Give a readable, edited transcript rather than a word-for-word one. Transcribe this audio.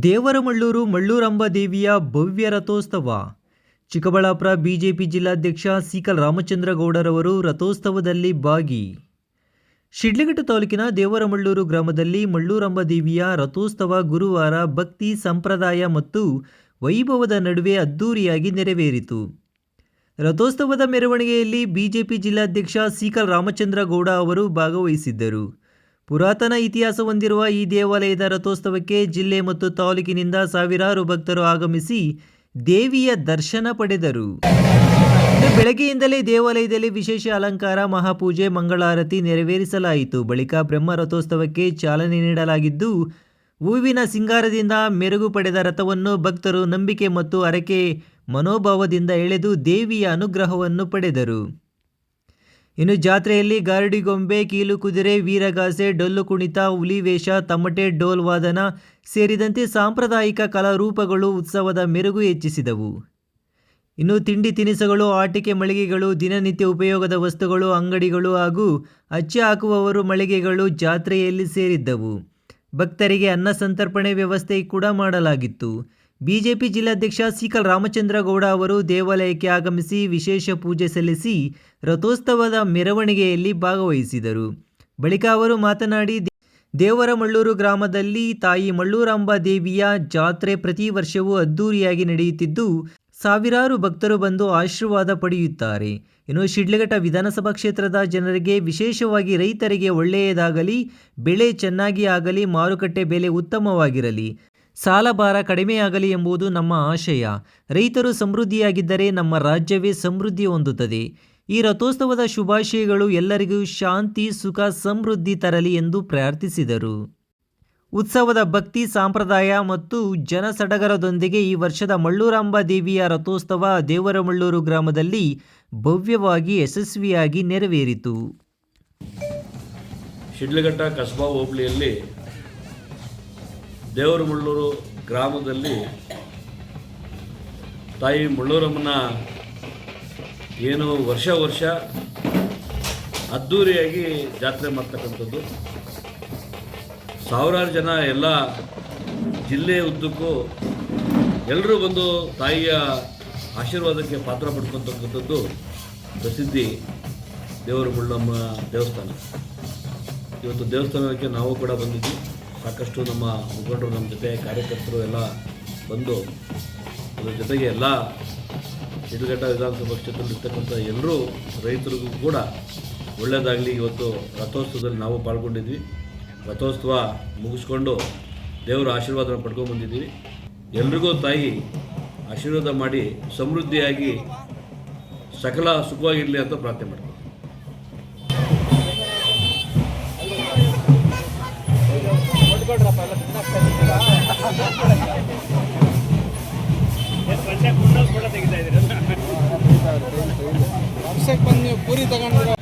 ದೇವರಮಳ್ಳೂರು ಮಳ್ಳೂರಂಬ ದೇವಿಯ ಭವ್ಯ ರಥೋತ್ಸವ. ಚಿಕ್ಕಬಳ್ಳಾಪುರ ಬಿಜೆಪಿ ಜಿಲ್ಲಾಧ್ಯಕ್ಷ ಸೀಕಲ್ ರಾಮಚಂದ್ರ ಗೌಡರವರು ರಥೋತ್ಸವದಲ್ಲಿ ಭಾಗಿ. ಶಿಡ್ಲಘಟ್ಟ ತಾಲೂಕಿನ ದೇವರಮಳ್ಳೂರು ಗ್ರಾಮದಲ್ಲಿ ಮಳ್ಳೂರಂಬ ದೇವಿಯ ರಥೋತ್ಸವ ಗುರುವಾರ ಭಕ್ತಿ, ಸಂಪ್ರದಾಯ ಮತ್ತು ವೈಭವದ ನಡುವೆ ಅದ್ದೂರಿಯಾಗಿ ನೆರವೇರಿತು. ರಥೋತ್ಸವದ ಮೆರವಣಿಗೆಯಲ್ಲಿ ಬಿಜೆಪಿ ಜಿಲ್ಲಾಧ್ಯಕ್ಷ ಸೀಕಲ್ ರಾಮಚಂದ್ರ ಗೌಡ ಅವರು ಭಾಗವಹಿಸಿದ್ದರು. ಪುರಾತನ ಇತಿಹಾಸ ಹೊಂದಿರುವ ಈ ದೇವಾಲಯದ ರಥೋತ್ಸವಕ್ಕೆ ಜಿಲ್ಲೆ ಮತ್ತು ತಾಲೂಕಿನಿಂದ ಸಾವಿರಾರು ಭಕ್ತರು ಆಗಮಿಸಿ ದೇವಿಯ ದರ್ಶನ ಪಡೆದರು. ಬೆಳಗ್ಗೆಯಿಂದಲೇ ದೇವಾಲಯದಲ್ಲಿ ವಿಶೇಷ ಅಲಂಕಾರ, ಮಹಾಪೂಜೆ, ಮಂಗಳಾರತಿ ನೆರವೇರಿಸಲಾಯಿತು. ಬಳಿಕ ಬ್ರಹ್ಮ ರಥೋತ್ಸವಕ್ಕೆ ಚಾಲನೆ ನೀಡಲಾಗಿದ್ದು, ಹೂವಿನ ಸಿಂಗಾರದಿಂದ ಮೆರುಗು ಪಡೆದ ರಥವನ್ನು ಭಕ್ತರು ನಂಬಿಕೆ ಮತ್ತು ಹರಕೆ ಮನೋಭಾವದಿಂದ ಎಳೆದು ದೇವಿಯ ಅನುಗ್ರಹವನ್ನು ಪಡೆದರು. ಇನ್ನು ಜಾತ್ರೆಯಲ್ಲಿ ಗಾರುಡಿಗೊಂಬೆ, ಕೀಲು ಕುದುರೆ, ವೀರಗಾಸೆ, ಡೊಳ್ಳು ಕುಣಿತ, ಹುಲಿವೇಷ, ತಮಟೆ, ಡೋಲ್ ವಾದನ ಸೇರಿದಂತೆ ಸಾಂಪ್ರದಾಯಿಕ ಕಲಾರೂಪಗಳು ಉತ್ಸವದ ಮೆರುಗು ಹೆಚ್ಚಿಸಿದವು. ಇನ್ನು ತಿಂಡಿ ತಿನಿಸುಗಳು, ಆಟಿಕೆ ಮಳಿಗೆಗಳು, ದಿನನಿತ್ಯ ಉಪಯೋಗದ ವಸ್ತುಗಳು, ಅಂಗಡಿಗಳು ಹಾಗೂ ಅಚ್ಚೆ ಹಾಕುವವರು ಮಳಿಗೆಗಳು ಜಾತ್ರೆಯಲ್ಲಿ ಸೇರಿದ್ದವು. ಭಕ್ತರಿಗೆ ಅನ್ನ ಸಂತರ್ಪಣೆ ವ್ಯವಸ್ಥೆ ಕೂಡ ಮಾಡಲಾಗಿತ್ತು. ಬಿಜೆಪಿ ಜಿಲ್ಲಾಧ್ಯಕ್ಷ ಸೀಕಲ್ ರಾಮಚಂದ್ರ ಗೌಡ ಅವರು ದೇವಾಲಯಕ್ಕೆ ಆಗಮಿಸಿ ವಿಶೇಷ ಪೂಜೆ ಸಲ್ಲಿಸಿ ರಥೋತ್ಸವದ ಮೆರವಣಿಗೆಯಲ್ಲಿ ಭಾಗವಹಿಸಿದರು. ಬಳಿಕ ಅವರು ಮಾತನಾಡಿ, ದೇವರಮಳ್ಳೂರು ಗ್ರಾಮದಲ್ಲಿ ತಾಯಿ ಮಳ್ಳೂರಾಂಬ ದೇವಿಯ ಜಾತ್ರೆ ಪ್ರತಿ ವರ್ಷವೂ ಅದ್ದೂರಿಯಾಗಿ ನಡೆಯುತ್ತಿದ್ದು, ಸಾವಿರಾರು ಭಕ್ತರು ಬಂದು ಆಶೀರ್ವಾದ ಪಡೆಯುತ್ತಾರೆ. ಇನ್ನು ಶಿಡ್ಲಘಟ್ಟ ವಿಧಾನಸಭಾ ಕ್ಷೇತ್ರದ ಜನರಿಗೆ, ವಿಶೇಷವಾಗಿ ರೈತರಿಗೆ ಒಳ್ಳೆಯದಾಗಲಿ, ಬೆಳೆ ಚೆನ್ನಾಗಿ ಆಗಲಿ, ಮಾರುಕಟ್ಟೆ ಬೆಲೆ ಉತ್ತಮವಾಗಿರಲಿ, ಸಾಲಭಾರ ಕಡಿಮೆಯಾಗಲಿ ಎಂಬುದು ನಮ್ಮ ಆಶಯ. ರೈತರು ಸಮೃದ್ಧಿಯಾಗಿದ್ದರೆ ನಮ್ಮ ರಾಜ್ಯವೇ ಸಮೃದ್ಧಿ ಹೊಂದುತ್ತದೆ. ಈ ರಥೋತ್ಸವದ ಶುಭಾಶಯಗಳು ಎಲ್ಲರಿಗೂ ಶಾಂತಿ, ಸುಖ, ಸಮೃದ್ಧಿ ತರಲಿ ಎಂದು ಪ್ರಾರ್ಥಿಸಿದರು. ಉತ್ಸವದ ಭಕ್ತಿ, ಸಂಪ್ರದಾಯ ಮತ್ತು ಜನಸಡಗರದೊಂದಿಗೆ ಈ ವರ್ಷದ ಮಳ್ಳೂರಾಂಬ ದೇವಿಯ ರಥೋತ್ಸವ ದೇವರಮಳ್ಳೂರು ಗ್ರಾಮದಲ್ಲಿ ಭವ್ಯವಾಗಿ ಯಶಸ್ವಿಯಾಗಿ ನೆರವೇರಿತು. ಶಿಡ್ಲಘಟ್ಟ ಕಸಬಾ ಹೋಬಳಿಯಲ್ಲಿ ದೇವರಮಳ್ಳೂರು ಗ್ರಾಮದಲ್ಲಿ ತಾಯಿ ಮಳ್ಳೂರಮ್ಮನ ಏನು ವರ್ಷ ಅದ್ಧೂರಿಯಾಗಿ ಜಾತ್ರೆ ಮಾಡ್ತಕ್ಕಂಥದ್ದು. ಸಾವಿರಾರು ಜನ ಎಲ್ಲ ಜಿಲ್ಲೆ ಉದ್ದಕ್ಕೂ ಎಲ್ಲರೂ ಬಂದು ತಾಯಿಯ ಆಶೀರ್ವಾದಕ್ಕೆ ಪಾತ್ರ ಪಡ್ಕೊತಕ್ಕಂಥದ್ದು ಪ್ರಸಿದ್ಧಿ ದೇವರಮಳ್ಳಮ್ಮ ದೇವಸ್ಥಾನ. ಇವತ್ತು ದೇವಸ್ಥಾನಕ್ಕೆ ನಾವು ಕೂಡ ಬಂದಿದ್ವಿ. ಸಾಕಷ್ಟು ನಮ್ಮ ಮುಖಂಡರು, ನಮ್ಮ ಜೊತೆ ಕಾರ್ಯಕರ್ತರು ಎಲ್ಲ ಬಂದು ಅದರ ಜೊತೆಗೆ ಎಲ್ಲ ಶಿಡ್ಲಘಟ್ಟ ವಿಧಾನಸಭಾ ಕ್ಷೇತ್ರದಲ್ಲಿರ್ತಕ್ಕಂಥ ಎಲ್ಲರೂ ರೈತರಿಗೂ ಕೂಡ ಒಳ್ಳೆಯದಾಗಲಿ. ಇವತ್ತು ರಥೋತ್ಸವದಲ್ಲಿ ನಾವು ಪಾಲ್ಗೊಂಡಿದ್ವಿ. ರಥೋತ್ಸವ ಮುಗಿಸ್ಕೊಂಡು ದೇವರ ಆಶೀರ್ವಾದನ ಪಡ್ಕೊಂಡು ಬಂದಿದ್ದೀವಿ. ಎಲ್ರಿಗೂ ತಾಯಿ ಆಶೀರ್ವಾದ ಮಾಡಿ ಸಮೃದ್ಧಿಯಾಗಿ ಸಕಲ ಸುಖವಾಗಿರಲಿ ಅಂತ ಪ್ರಾರ್ಥನೆ ಮಾಡ್ತೀವಿ. ವರ್ಷಕ್ಕೆ ಬಂದು ನೀವು ಪೂರಿ ತಗೊಂಡ್ರೆ